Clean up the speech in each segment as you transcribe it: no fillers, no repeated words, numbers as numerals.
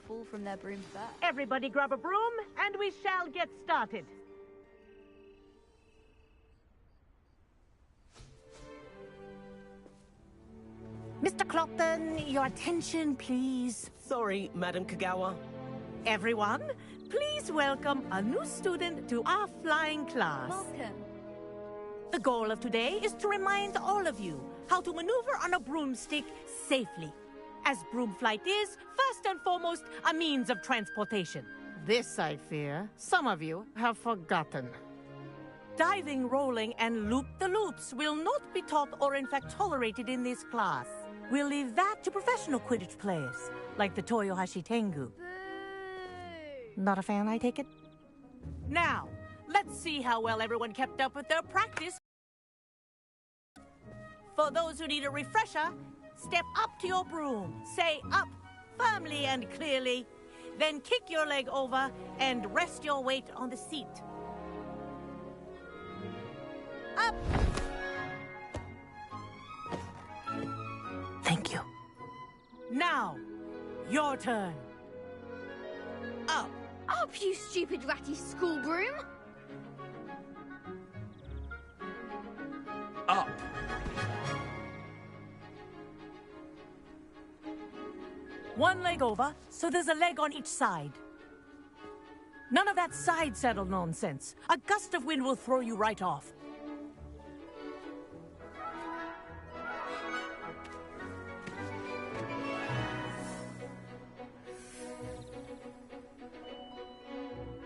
fall from their broom's back. Everybody grab a broom, and we shall get started. Mr. Clopton, your attention, please. Sorry, Madam Kagawa. Everyone, please welcome a new student to our flying class. Welcome. The goal of today is to remind all of you how to maneuver on a broomstick safely, as broom flight is, first and foremost, a means of transportation. This, I fear, some of you have forgotten. Diving, rolling, and loop-the-loops will not be taught or in fact tolerated in this class. We'll leave that to professional Quidditch players, like the Toyohashi Tengu. Boo! Not a fan, I take it? Now, let's see how well everyone kept up with their practice. For those who need a refresher, step up to your broom, say up firmly and clearly, then kick your leg over and rest your weight on the seat. Up! Thank you. Now, your turn. Up. Up, you stupid ratty school broom! Up. One leg over, so there's a leg on each side. None of that side saddle nonsense. A gust of wind will throw you right off.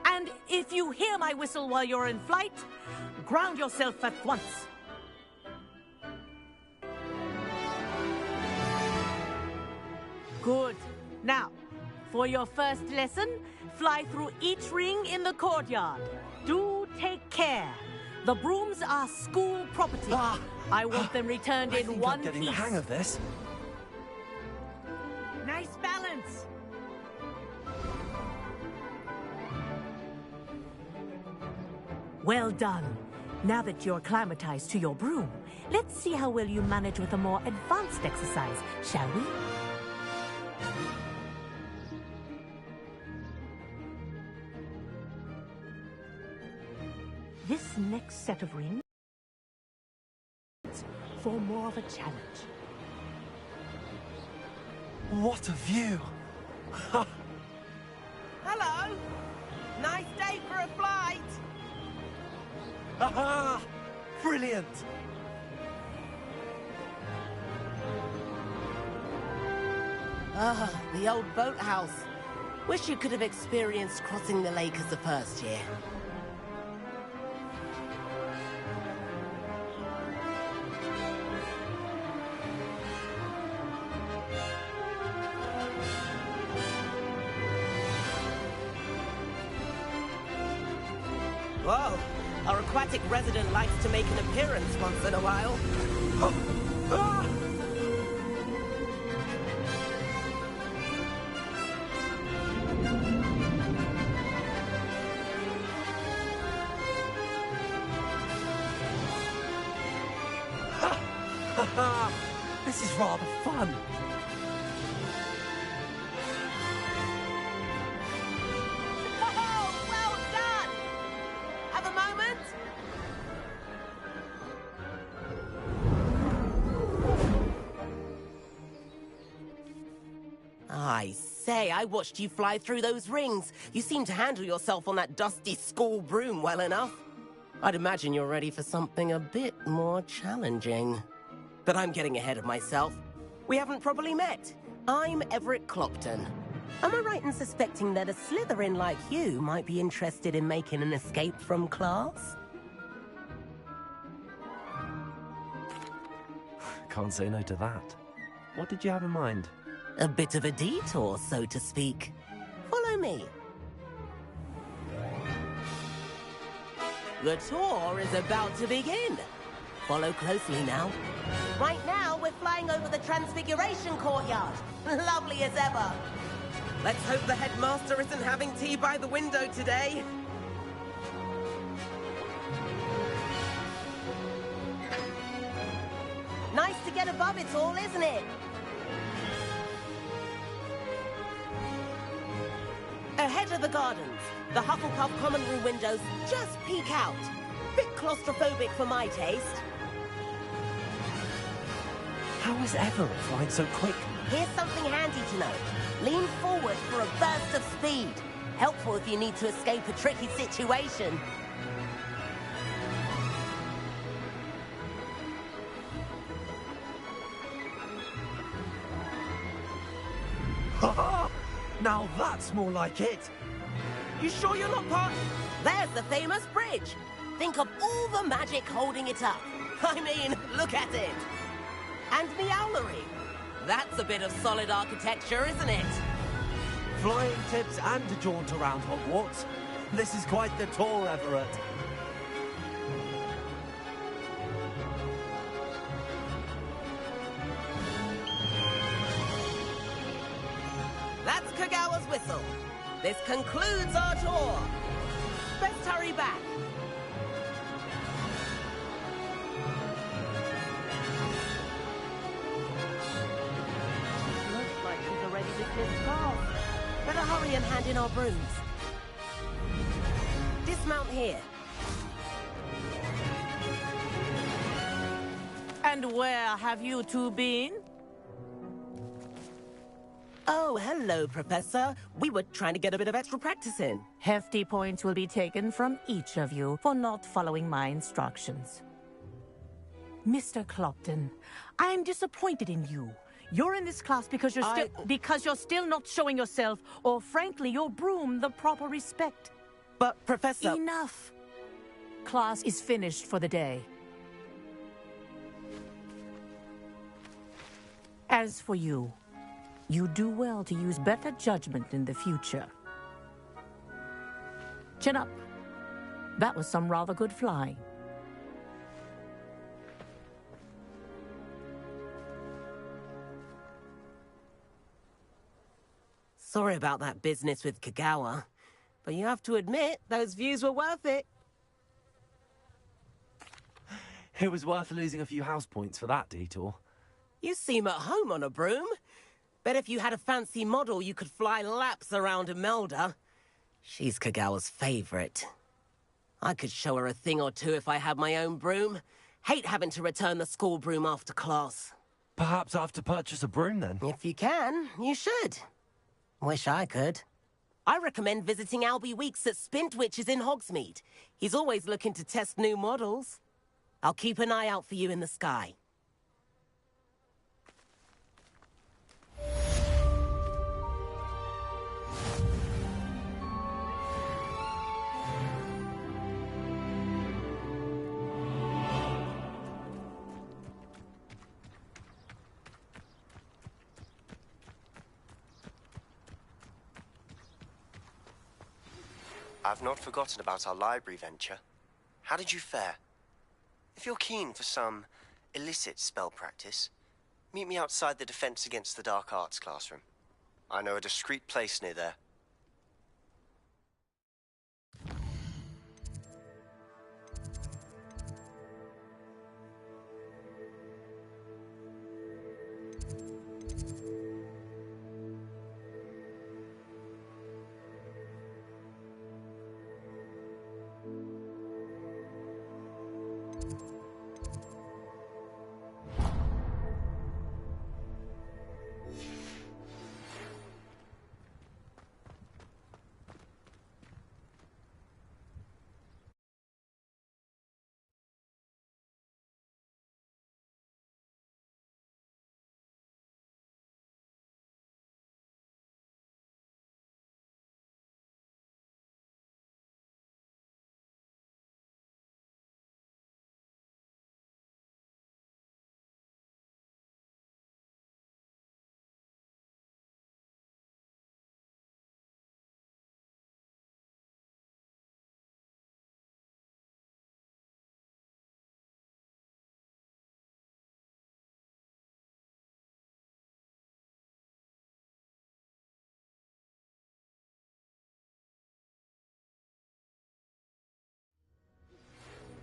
And if you hear my whistle while you're in flight, ground yourself at once. Good. Now, for your first lesson, fly through each ring in the courtyard. Do take care. The brooms are school property. I want them returned in one piece. I'm getting the hang of this. Nice balance. Well done. Now that you're acclimatized to your broom, let's see how well you manage with a more advanced exercise, shall we? This next set of rings for more of a challenge. What a view! Hello. Nice day for a flight. Aha! Brilliant! Ah, the old boathouse. Wish you could have experienced crossing the lake as the first year. Whoa! Our aquatic resident likes to make an appearance once in a while. Ah! This is rather fun. Oh, well done! Have a moment? I say, I watched you fly through those rings. You seem to handle yourself on that dusty school broom well enough. I'd imagine you're ready for something a bit more challenging. But I'm getting ahead of myself. We haven't properly met. I'm Everett Clopton. Am I right in suspecting that a Slytherin like you might be interested in making an escape from class? Can't say no to that. What did you have in mind? A bit of a detour, so to speak. Follow me. The tour is about to begin. Follow closely now. Right now, we're flying over the Transfiguration Courtyard. Lovely as ever. Let's hope the headmaster isn't having tea by the window today. Nice to get above it all, isn't it? ahead of the gardens. The Hufflepuff common room windows just peek out. Bit claustrophobic for my taste. How is Everett flying so quick? Here's something handy to know. Lean forward for a burst of speed. Helpful if you need to escape a tricky situation. Now that's more like it. You sure you're not part? There's the famous bridge. Think of all the magic holding it up. I mean, look at it. And the owlery. That's a bit of solid architecture, isn't it? Flying tips and a jaunt around Hogwarts. This is quite the tour, Everett. That's Kagawa's whistle. This concludes our tour. Best hurry back. Looks like she's already dismissed class. Better hurry and hand in our brooms. Dismount here. And where have you two been? Oh, hello, Professor. We were trying to get a bit of extra practice in. Hefty points will be taken from each of you for not following my instructions. Mr. Clopton, I am disappointed in you. You're in this class because you're still not showing yourself, or frankly, your broom, the proper respect. But, Professor... Enough. Class is finished for the day. As for you, you do well to use better judgment in the future. Chin up. That was some rather good flying. Sorry about that business with Kagawa, but you have to admit, those views were worth it. It was worth losing a few house points for that detour. You seem at home on a broom. Bet if you had a fancy model, you could fly laps around Imelda. She's Kagawa's favorite. I could show her a thing or two if I had my own broom. Hate having to return the school broom after class. Perhaps I have to purchase a broom then? If you can, you should. Wish I could. I recommend visiting Albie Weeks at Spintwitches in Hogsmeade. He's always looking to test new models. I'll keep an eye out for you in the sky. I've not forgotten about our library venture. How did you fare? If you're keen for some illicit spell practice, meet me outside the Defense Against the Dark Arts classroom. I know a discreet place near there.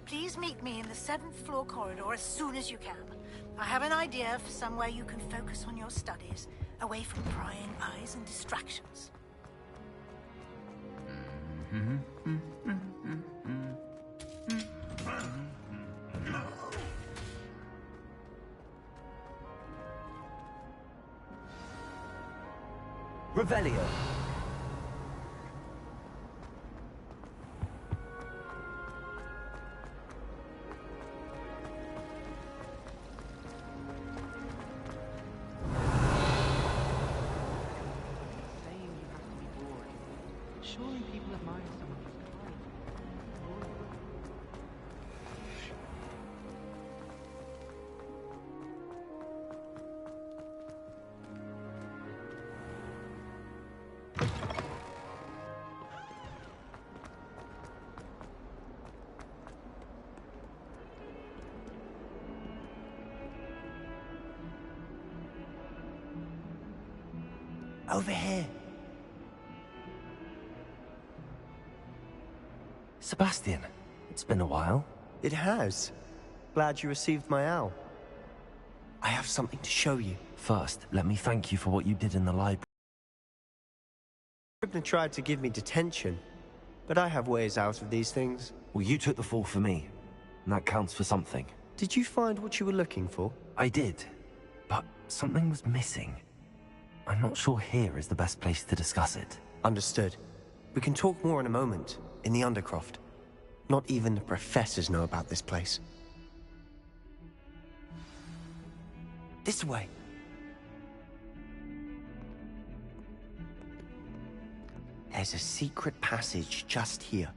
Please meet me in the 7th floor corridor as soon as you can. I have an idea for somewhere you can focus on your studies, away from prying eyes and distractions. Revelio. Surely people admire someone who's kind. Over here. Sebastian, it's been a while. It has. Glad you received my owl. I have something to show you. First, let me thank you for what you did in the library. Scribner tried to give me detention, but I have ways out of these things. Well, you took the fall for me, and that counts for something. Did you find what you were looking for? I did, but something was missing. I'm not sure here is the best place to discuss it. Understood. We can talk more in a moment, in the Undercroft. Not even the professors know about this place. This way. There's a secret passage just here.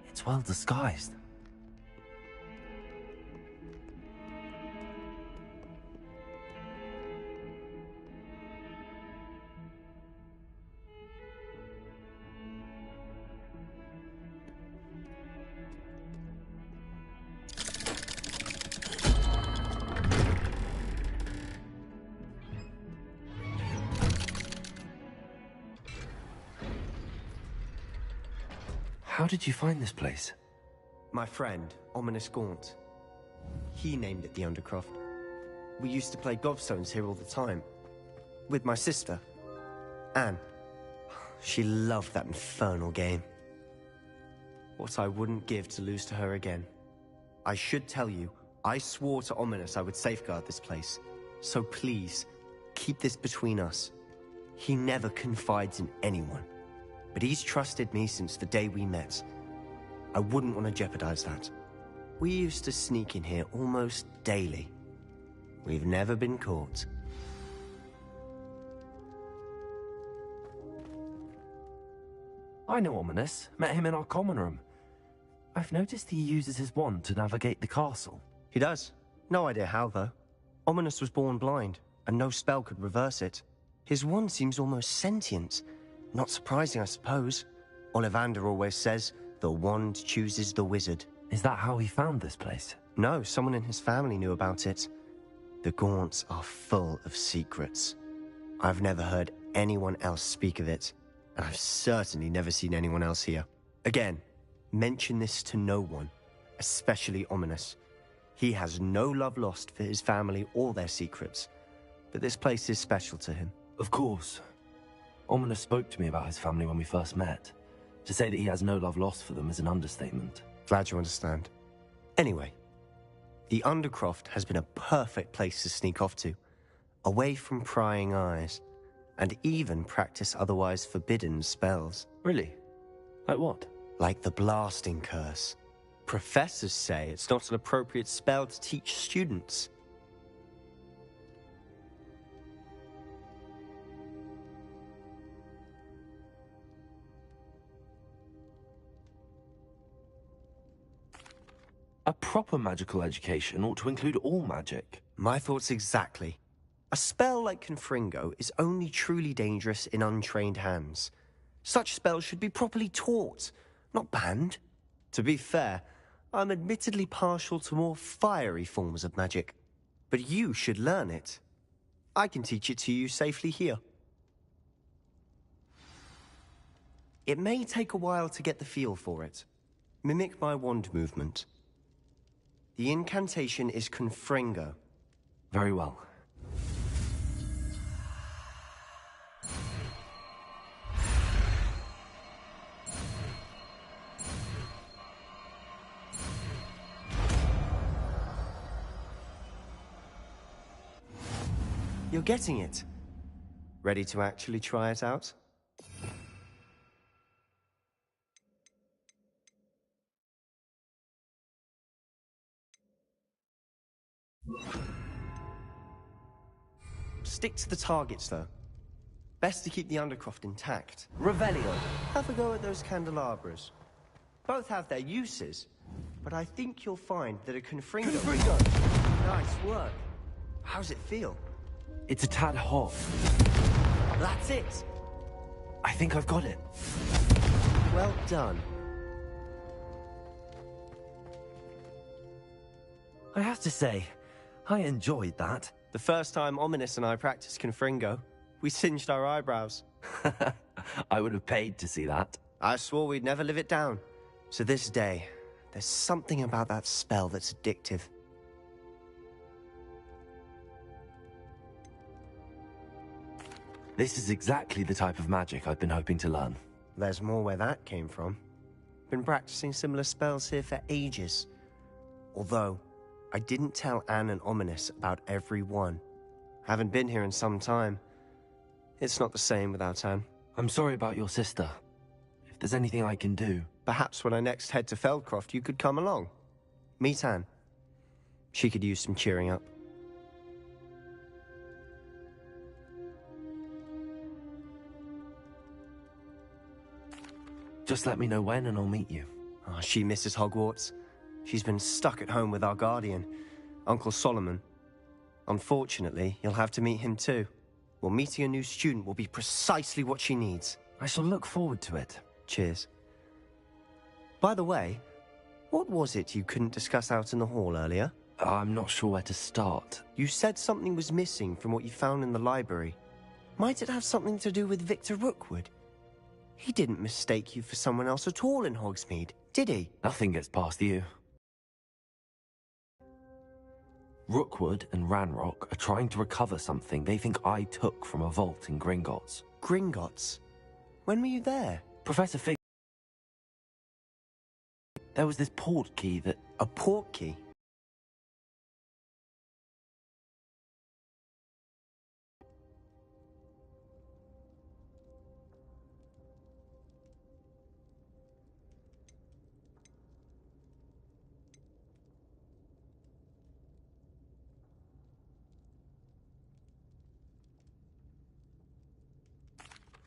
It's well disguised. How did you find this place? My friend, Ominous Gaunt. He named it the Undercroft. We used to play gobstones here all the time. With my sister, Anne. She loved that infernal game. What I wouldn't give to lose to her again. I should tell you, I swore to Ominous I would safeguard this place. So please, keep this between us. He never confides in anyone. But he's trusted me since the day we met. I wouldn't want to jeopardize that. We used to sneak in here almost daily. We've never been caught. I know Ominous. Met him in our common room. I've noticed he uses his wand to navigate the castle. He does. No idea how, though. Ominous was born blind, and no spell could reverse it. His wand seems almost sentient. Not surprising, I suppose. Ollivander always says, the wand chooses the wizard. Is that how he found this place? No, someone in his family knew about it. The Gaunts are full of secrets. I've never heard anyone else speak of it, and I've certainly never seen anyone else here. Again, mention this to no one, especially Ominous. He has no love lost for his family or their secrets, but this place is special to him. Of course. Ominous spoke to me about his family when we first met. To say that he has no love lost for them is an understatement. Glad you understand. Anyway, the Undercroft has been a perfect place to sneak off to, away from prying eyes, and even practice otherwise forbidden spells. Really? Like what? Like the blasting curse. Professors say it's not an appropriate spell to teach students. A proper magical education ought to include all magic. My thoughts exactly. A spell like Confringo is only truly dangerous in untrained hands. Such spells should be properly taught, not banned. To be fair, I'm admittedly partial to more fiery forms of magic. But you should learn it. I can teach it to you safely here. It may take a while to get the feel for it. Mimic my wand movement. The incantation is Confringo. Very well. You're getting it. Ready to actually try it out? Stick to the targets, though. Best to keep the Undercroft intact. Revelio. Have a go at those candelabras. Both have their uses, but I think you'll find that a confringo... Nice work. How's it feel? It's a tad hot. That's it. I think I've got it. Well done. I have to say, I enjoyed that. The first time Ominous and I practiced confringo, we singed our eyebrows. I would have paid to see that. I swore we'd never live it down. To this day, there's something about that spell that's addictive. This is exactly the type of magic I've been hoping to learn. There's more where that came from. Been practicing similar spells here for ages. Although, I didn't tell Anne and Ominous about every one. Haven't been here in some time. It's not the same without Anne. I'm sorry about your sister. If there's anything I can do... Perhaps when I next head to Feldcroft, you could come along. Meet Anne. She could use some cheering up. Just let me know when and I'll meet you. Oh, she misses Hogwarts. She's been stuck at home with our guardian, Uncle Solomon. Unfortunately, you'll have to meet him too. Well, meeting a new student will be precisely what she needs. I shall look forward to it. Cheers. By the way, what was it you couldn't discuss out in the hall earlier? I'm not sure where to start. You said something was missing from what you found in the library. Might it have something to do with Victor Rookwood? He didn't mistake you for someone else at all in Hogsmeade, did he? Nothing gets past you. Rookwood and Ranrock are trying to recover something they think I took from a vault in Gringotts. Gringotts? When were you there? Professor Fig... There was this port key that... A port key?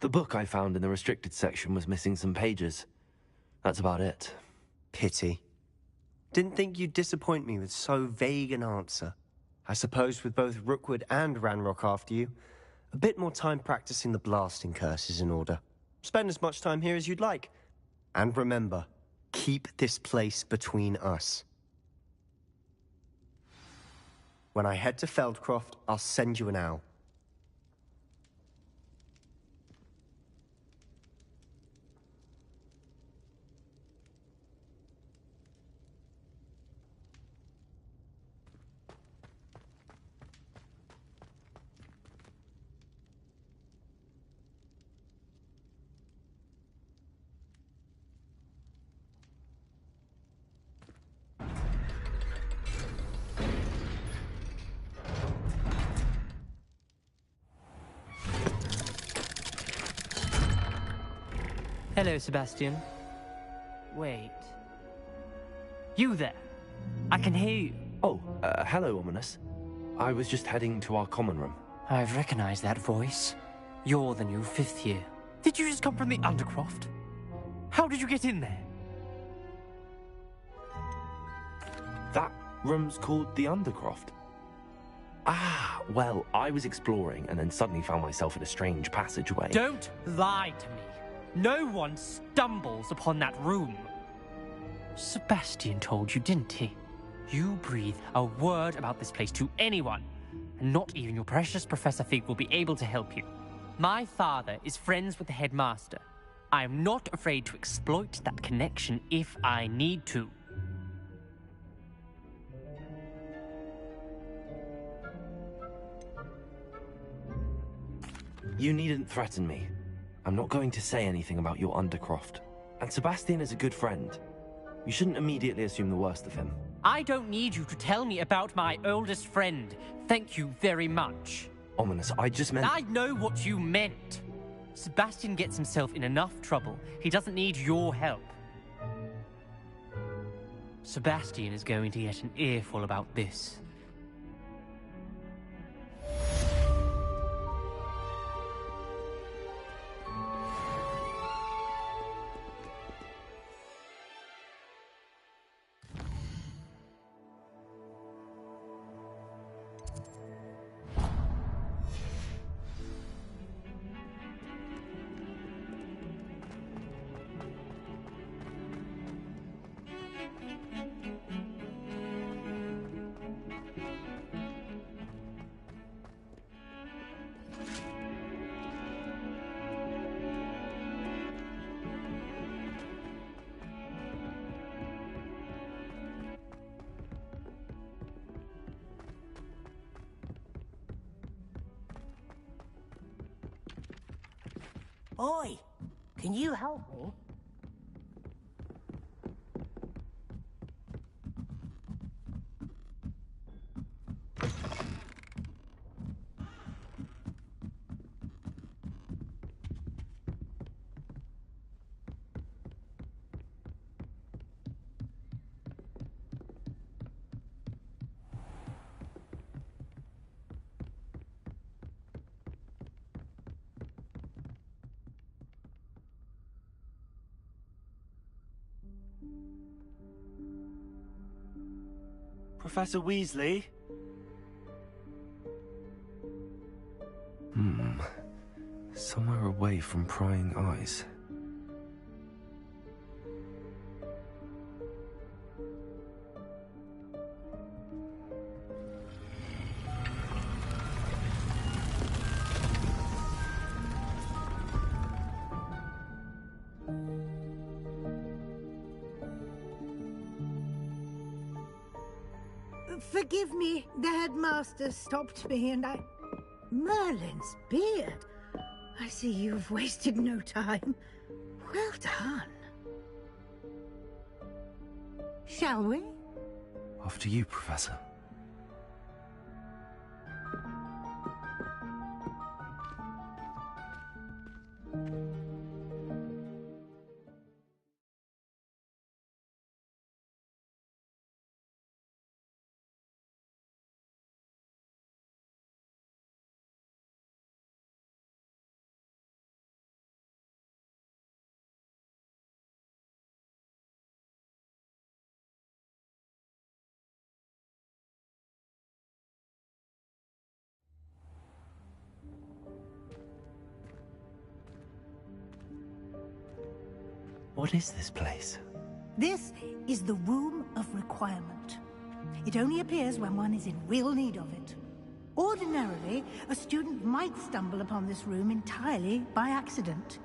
The book I found in the restricted section was missing some pages. That's about it. Pity. Didn't think you'd disappoint me with so vague an answer. I suppose with both Rookwood and Ranrock after you, a bit more time practicing the blasting curse is in order. Spend as much time here as you'd like. And remember, keep this place between us. When I head to Feldcroft, I'll send you an owl. Hello, Sebastian. Wait. You there? I can hear you. Oh, hello, Ominous. I was just heading to our common room. I've recognized that voice. You're the new fifth year. Did you just come from the Undercroft? How did you get in there? That room's called the Undercroft. Ah, well, I was exploring and then suddenly found myself in a strange passageway. Don't lie to me. No one stumbles upon that room. Sebastian told you, didn't he? You breathe a word about this place to anyone, and not even your precious Professor Fig will be able to help you. My father is friends with the headmaster. I am not afraid to exploit that connection if I need to. You needn't threaten me. I'm not going to say anything about your Undercroft. And Sebastian is a good friend. You shouldn't immediately assume the worst of him. I don't need you to tell me about my oldest friend. Thank you very much. ominous. I just meant... I know what you meant. Sebastian gets himself in enough trouble. He doesn't need your help. Sebastian is going to get an earful about this. Oi! Can you help me? Professor Weasley? Somewhere away from prying eyes. Forgive me, the headmaster stopped me and I... Merlin's beard. I see you've wasted no time. Well done. Shall we? After you, Professor. What is this place? This is the Room of Requirement. It only appears when one is in real need of it. Ordinarily, a student might stumble upon this room entirely by accident.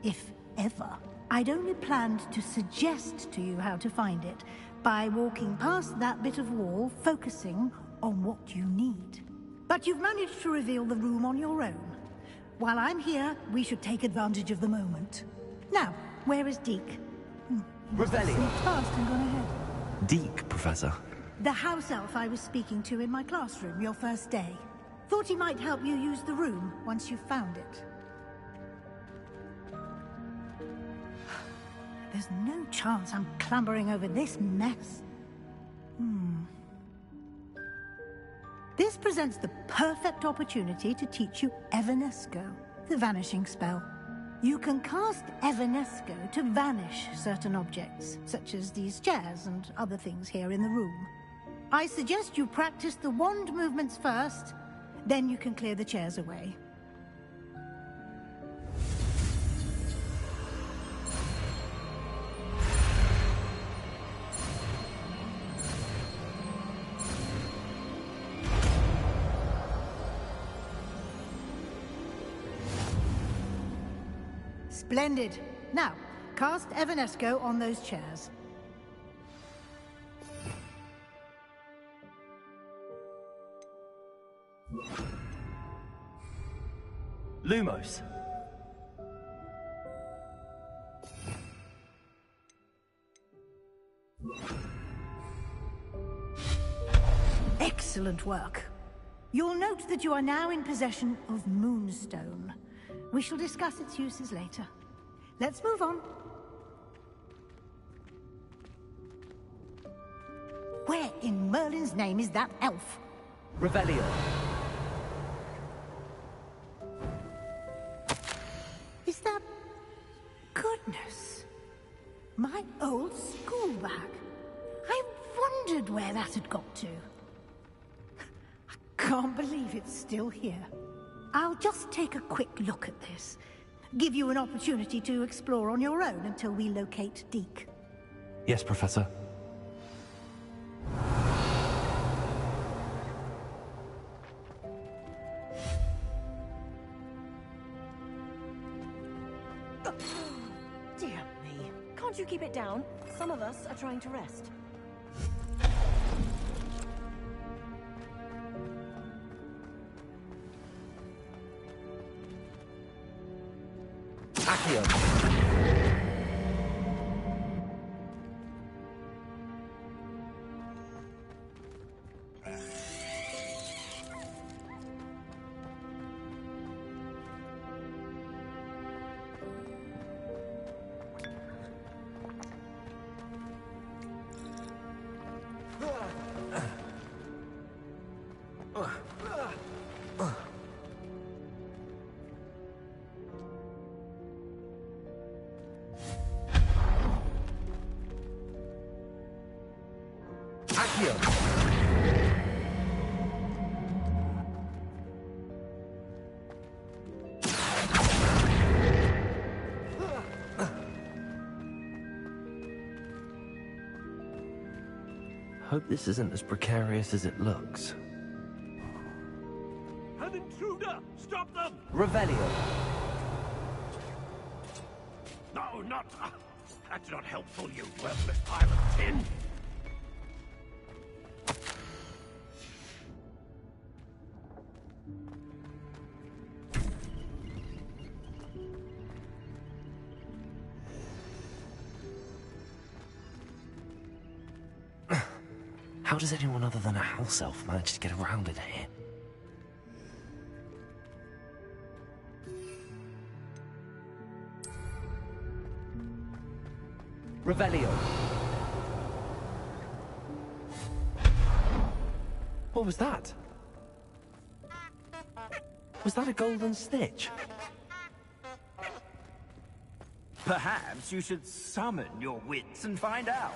If ever. I'd only planned to suggest to you how to find it by walking past that bit of wall, focusing on what you need. But you've managed to reveal the room on your own. While I'm here, we should take advantage of the moment. Now, where is Deke? Revelio. Fast and gone ahead. Deke, Professor. The house elf I was speaking to in my classroom your first day. Thought he might help you use the room once you've found it. There's no chance I'm clambering over this mess. This presents the perfect opportunity to teach you Evanesco, the vanishing spell. You can cast Evanesco to vanish certain objects, such as these chairs and other things here in the room. I suggest you practice the wand movements first, then you can clear the chairs away. Splendid. Now, cast Evanesco on those chairs. Lumos. Excellent work. You'll note that you are now in possession of Moonstone. We shall discuss its uses later. Let's move on. Where in Merlin's name is that elf? Revelio. Is that... Goodness. My old school bag. I wondered where that had got to. I can't believe it's still here. I'll just take a quick look at this. Give you an opportunity to explore on your own until we locate Deke. Yes, Professor. Dear me. Can't you keep it down? Some of us are trying to rest. Accio. Hope this isn't as precarious as it looks. An intruder! Stop them! Revelio. No, not... That's not helpful, you worthless pile of tin! How does anyone other than a house elf manage to get around in here? Revelio. What was that? Was that a golden snitch? Perhaps you should summon your wits and find out.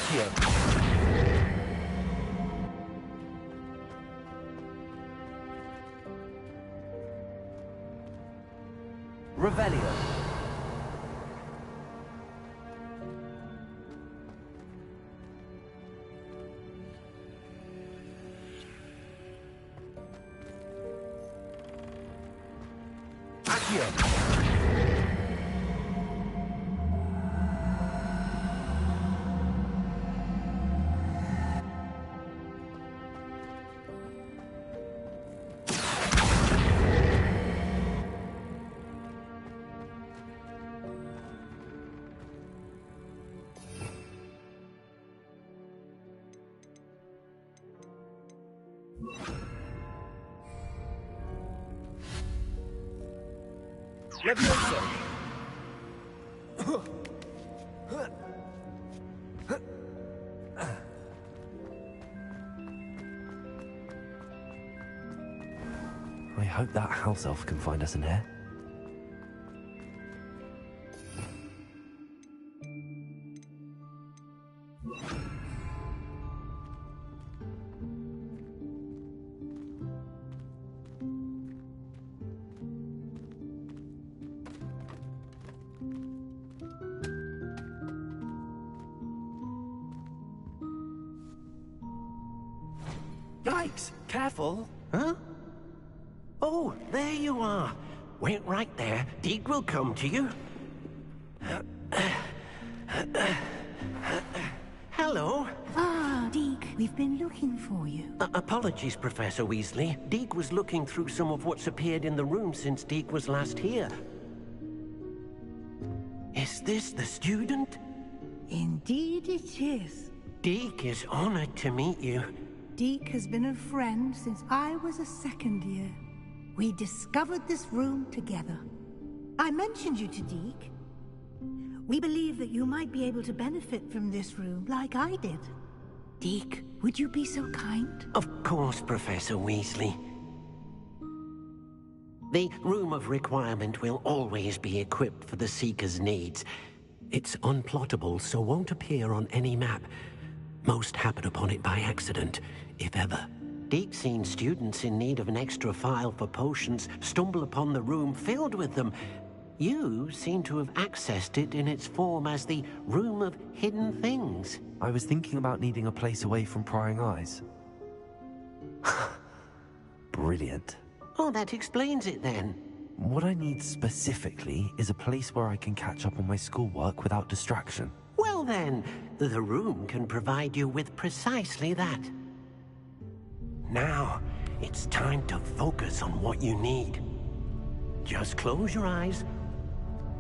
Accio. Revelio. Accio. Levioso. I hope that house elf can find us in here. Yikes! Careful! Huh? Oh, there you are. Wait right there. Deke will come to you. Hello. Ah, Deke, we've been looking for you. Apologies, Professor Weasley. Deke was looking through some of what's appeared in the room since Deke was last here. Is this the student? Indeed it is. Deke is honored to meet you. Deke has been a friend since I was a second year. We discovered this room together. I mentioned you to Deke. We believe that you might be able to benefit from this room like I did. Deke, would you be so kind? Of course, Professor Weasley. The Room of Requirement will always be equipped for the Seeker's needs. It's unplottable, so won't appear on any map. Most happen upon it by accident, if ever. Deke's seen students in need of an extra file for potions stumble upon the room filled with them. You seem to have accessed it in its form as the Room of Hidden Things. I was thinking about needing a place away from prying eyes. Brilliant. Oh, that explains it then. What I need specifically is a place where I can catch up on my schoolwork without distraction. Well then, the room can provide you with precisely that. Now, it's time to focus on what you need. Just close your eyes.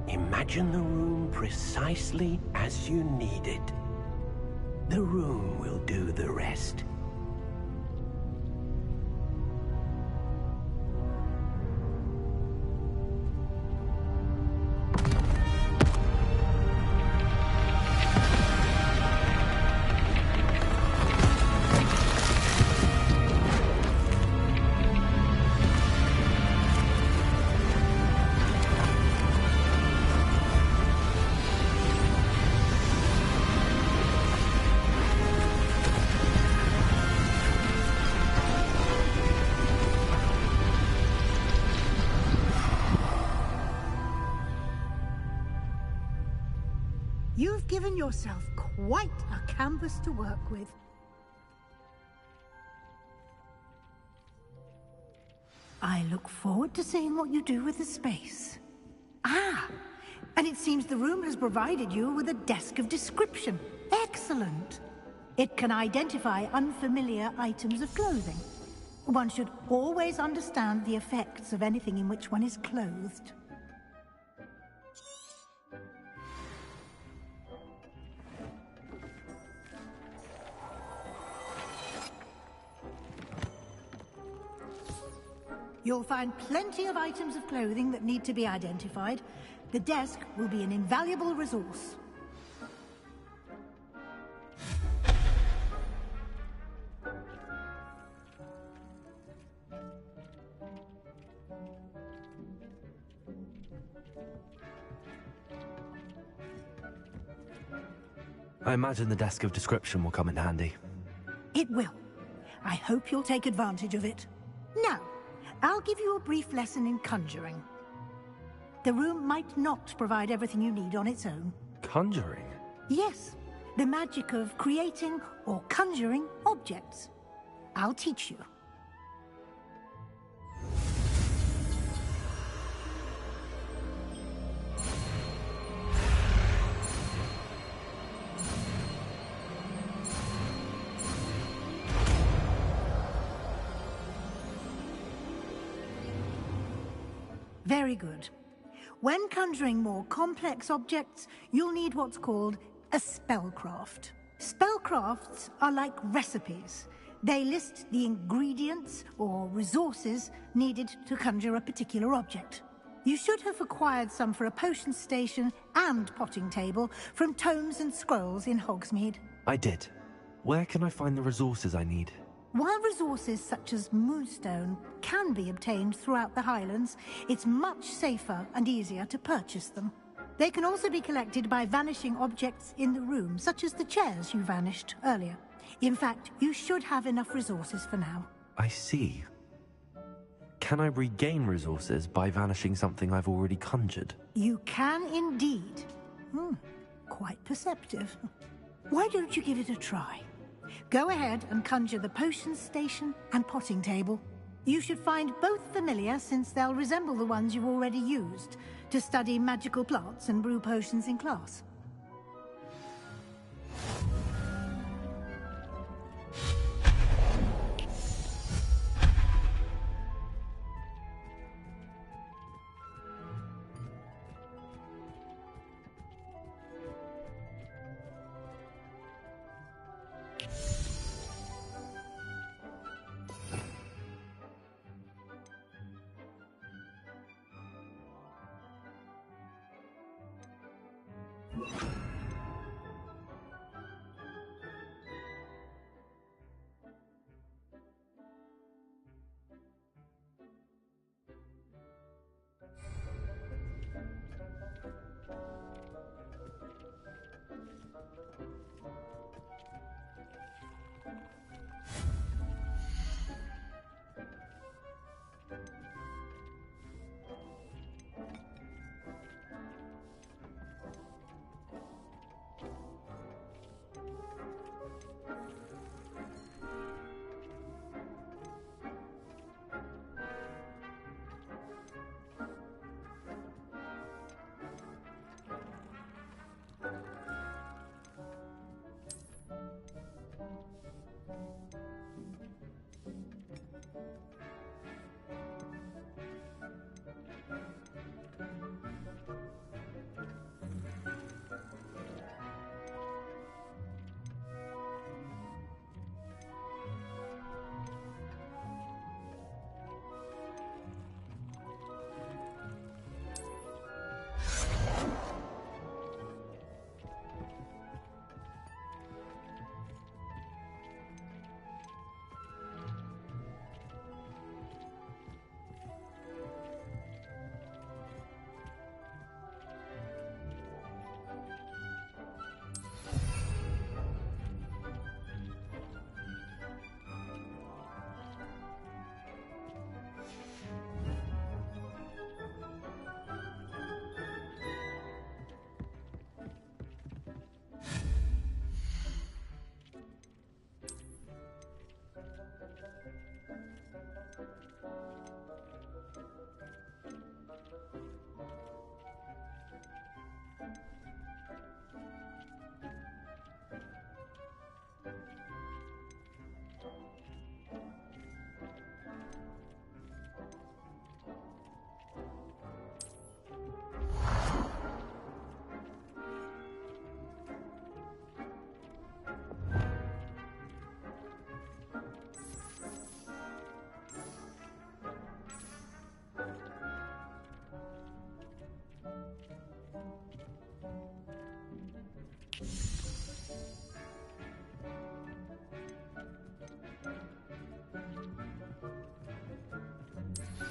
Imagine the room precisely as you need it. The room will do the rest. You've given yourself quite a canvas to work with. I look forward to seeing what you do with the space. Ah, and it seems the room has provided you with a desk of description. Excellent. It can identify unfamiliar items of clothing. One should always understand the effects of anything in which one is clothed. You'll find plenty of items of clothing that need to be identified. The desk will be an invaluable resource. I imagine the desk of description will come in handy. It will. I hope you'll take advantage of it. Now, I'll give you a brief lesson in conjuring. The room might not provide everything you need on its own. Conjuring? Yes, the magic of creating or conjuring objects. I'll teach you. Very good. When conjuring more complex objects, you'll need what's called a spellcraft. Spellcrafts are like recipes. They list the ingredients or resources needed to conjure a particular object. You should have acquired some for a potion station and potting table from tomes and scrolls in Hogsmeade. I did. Where can I find the resources I need? While resources such as moonstone can be obtained throughout the Highlands, it's much safer and easier to purchase them. They can also be collected by vanishing objects in the room, such as the chairs you vanished earlier. In fact, you should have enough resources for now. I see. Can I regain resources by vanishing something I've already conjured? You can indeed. Quite perceptive. Why don't you give it a try? Go ahead and conjure the potion station and potting table. You should find both familiar, since they'll resemble the ones you've already used to study magical plants and brew potions in class.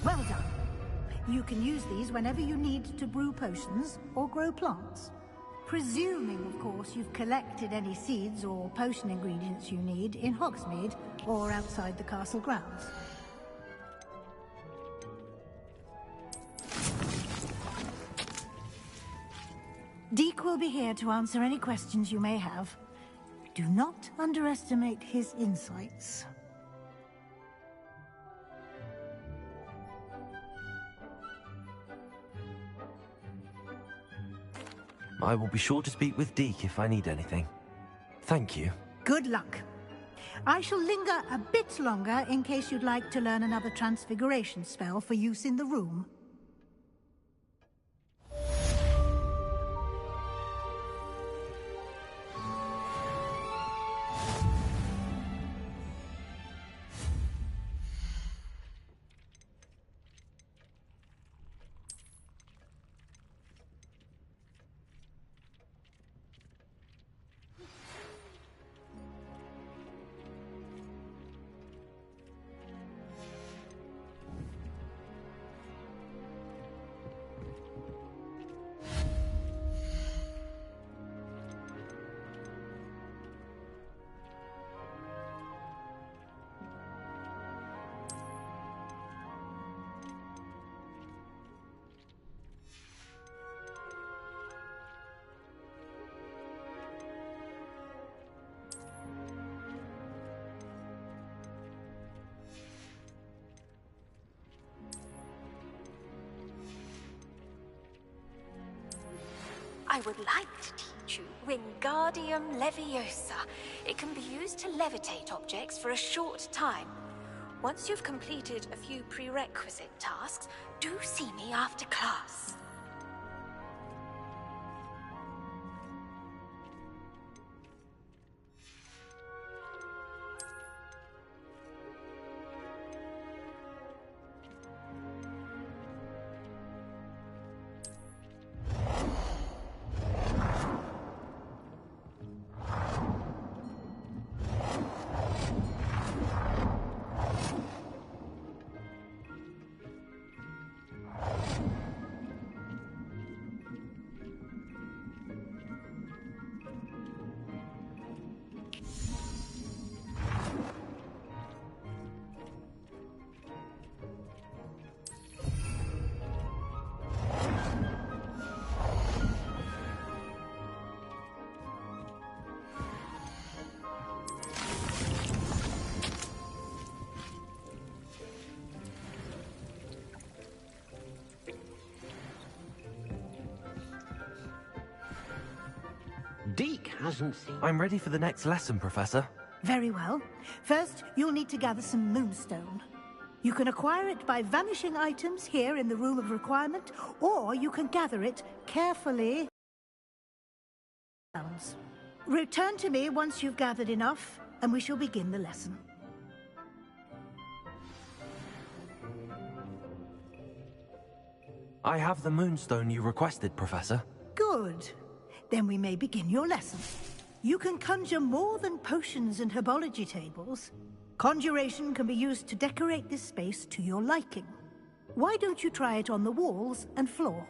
Well done. You can use these whenever you need to brew potions or grow plants. Presuming, of course, you've collected any seeds or potion ingredients you need in Hogsmeade or outside the castle grounds. Deke will be here to answer any questions you may have. Do not underestimate his insights. I will be sure to speak with Deke if I need anything. Thank you. Good luck. I shall linger a bit longer in case you'd like to learn another transfiguration spell for use in the room. I would like to teach you Wingardium Leviosa. It can be used to levitate objects for a short time. Once you've completed a few prerequisite tasks, do see me after class. Deke hasn't seen... I'm ready for the next lesson, Professor. Very well. First, you'll need to gather some moonstone. You can acquire it by vanishing items here in the Room of Requirement, or you can gather it carefully. Return to me once you've gathered enough, and we shall begin the lesson. I have the moonstone you requested, Professor. Good. Then we may begin your lesson. You can conjure more than potions and herbology tables. Conjuration can be used to decorate this space to your liking. Why don't you try it on the walls and floor?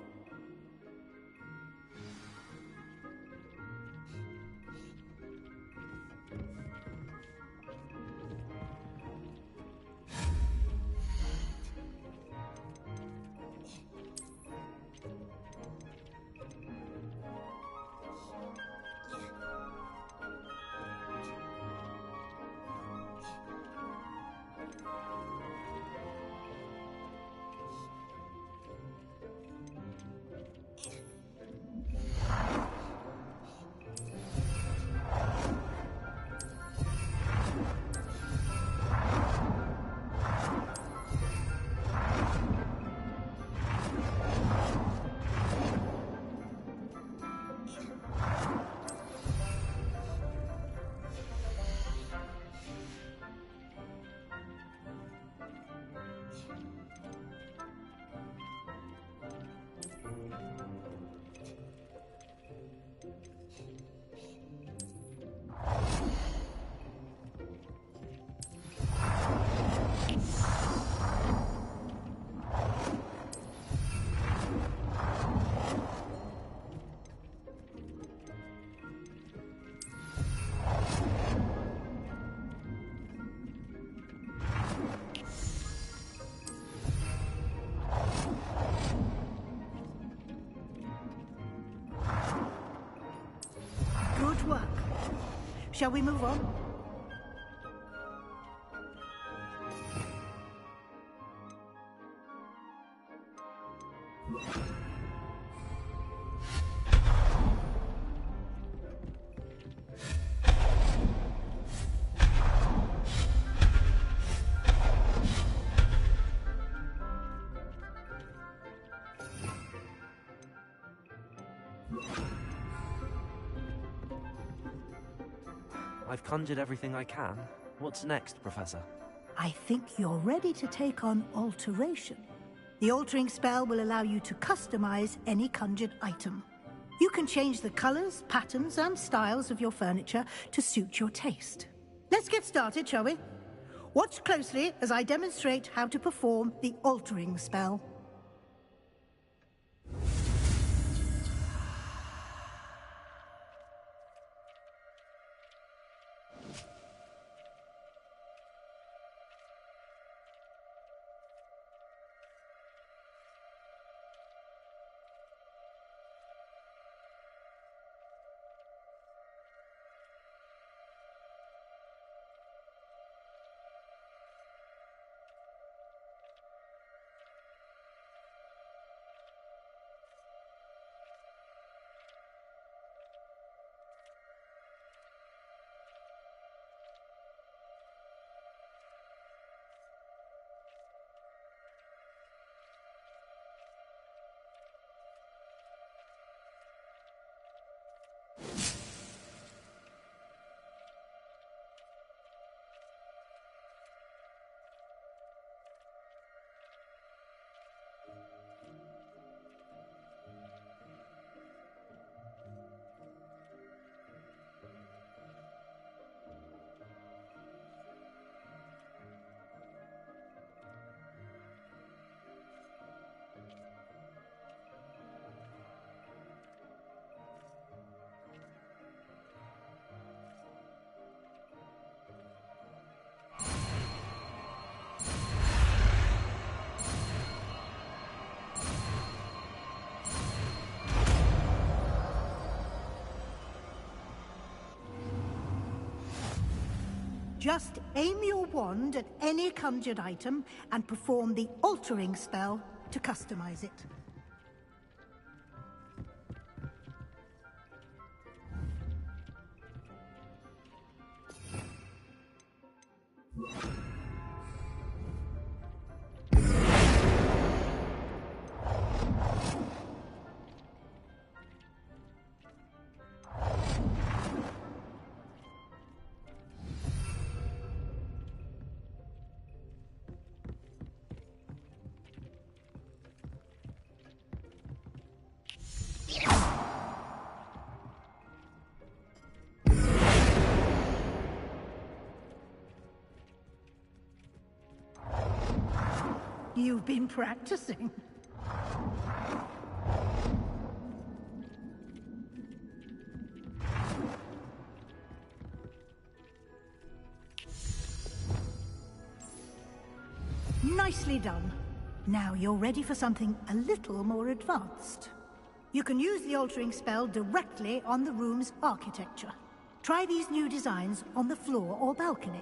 Shall we move on? I've conjured everything I can. What's next, Professor? I think you're ready to take on alteration. The altering spell will allow you to customize any conjured item. You can change the colors, patterns, and styles of your furniture to suit your taste. Let's get started, shall we? Watch closely as I demonstrate how to perform the altering spell. Just aim your wand at any conjured item and perform the altering spell to customize it. You've been practicing. Nicely done. Now you're ready for something a little more advanced. You can use the altering spell directly on the room's architecture. Try these new designs on the floor or balcony.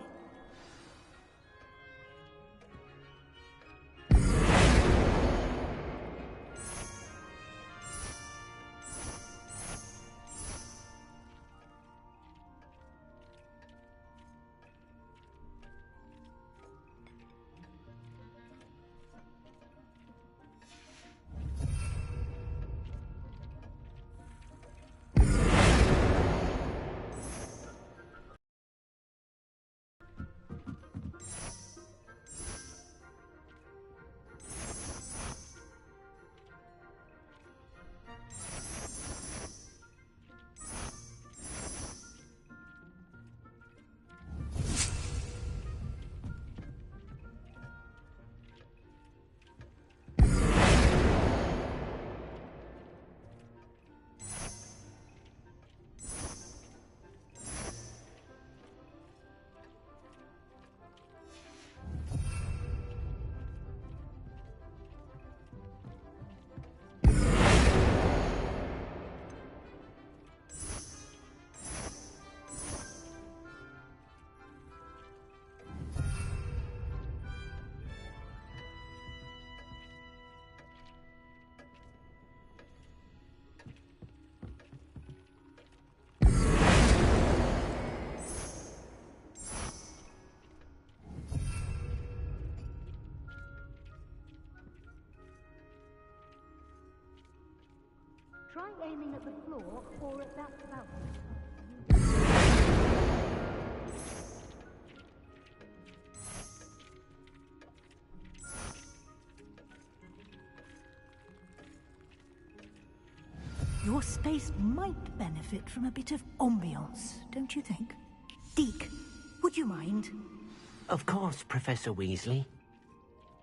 Try aiming at the floor or at that balcony. Your space might benefit from a bit of ambiance, don't you think? Deke, would you mind? Of course, Professor Weasley.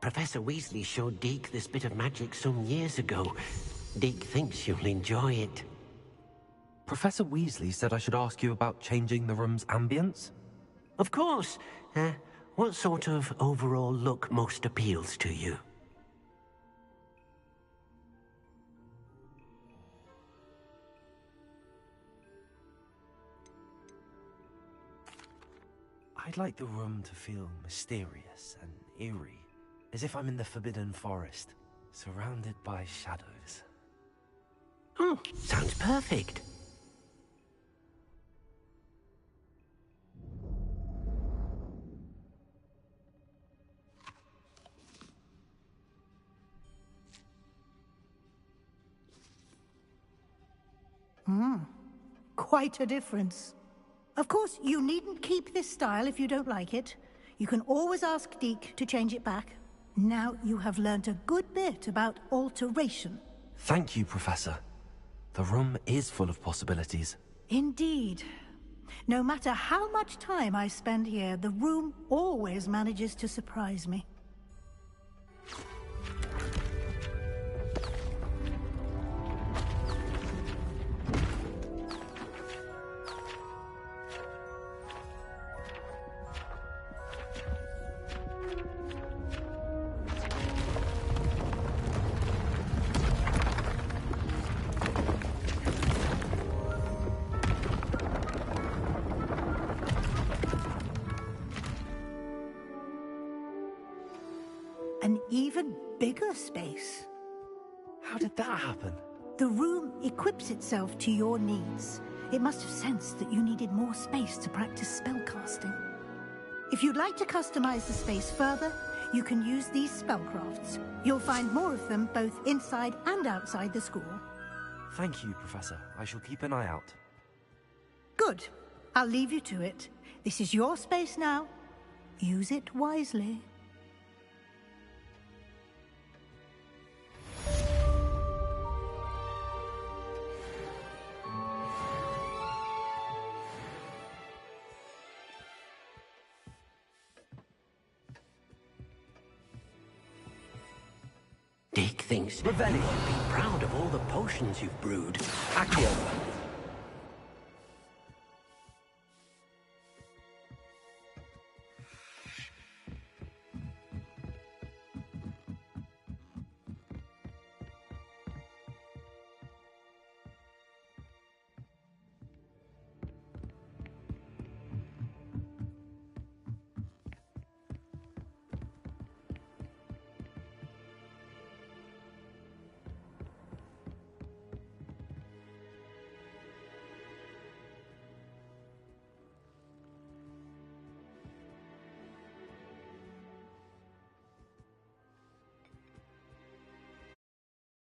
Professor Weasley showed Deke this bit of magic some years ago. Deke thinks you'll enjoy it. Professor Weasley said I should ask you about changing the room's ambience? Of course. What sort of overall look most appeals to you? I'd like the room to feel mysterious and eerie, as if I'm in the Forbidden Forest, surrounded by shadows. Oh, sounds perfect. Quite a difference. Of course, you needn't keep this style if you don't like it. You can always ask Deke to change it back. Now you have learnt a good bit about alteration. Thank you, Professor. The room is full of possibilities. Indeed. No matter how much time I spend here, the room always manages to surprise me. An even bigger space. How did that happen? The room equips itself to your needs. It must have sensed that you needed more space to practice spellcasting. If you'd like to customize the space further, you can use these spellcrafts. You'll find more of them both inside and outside the school. Thank you, Professor. I shall keep an eye out. Good. I'll leave you to it. This is your space now. Use it wisely. Deke thinks you ought to be proud of all the potions you've brewed. Accio.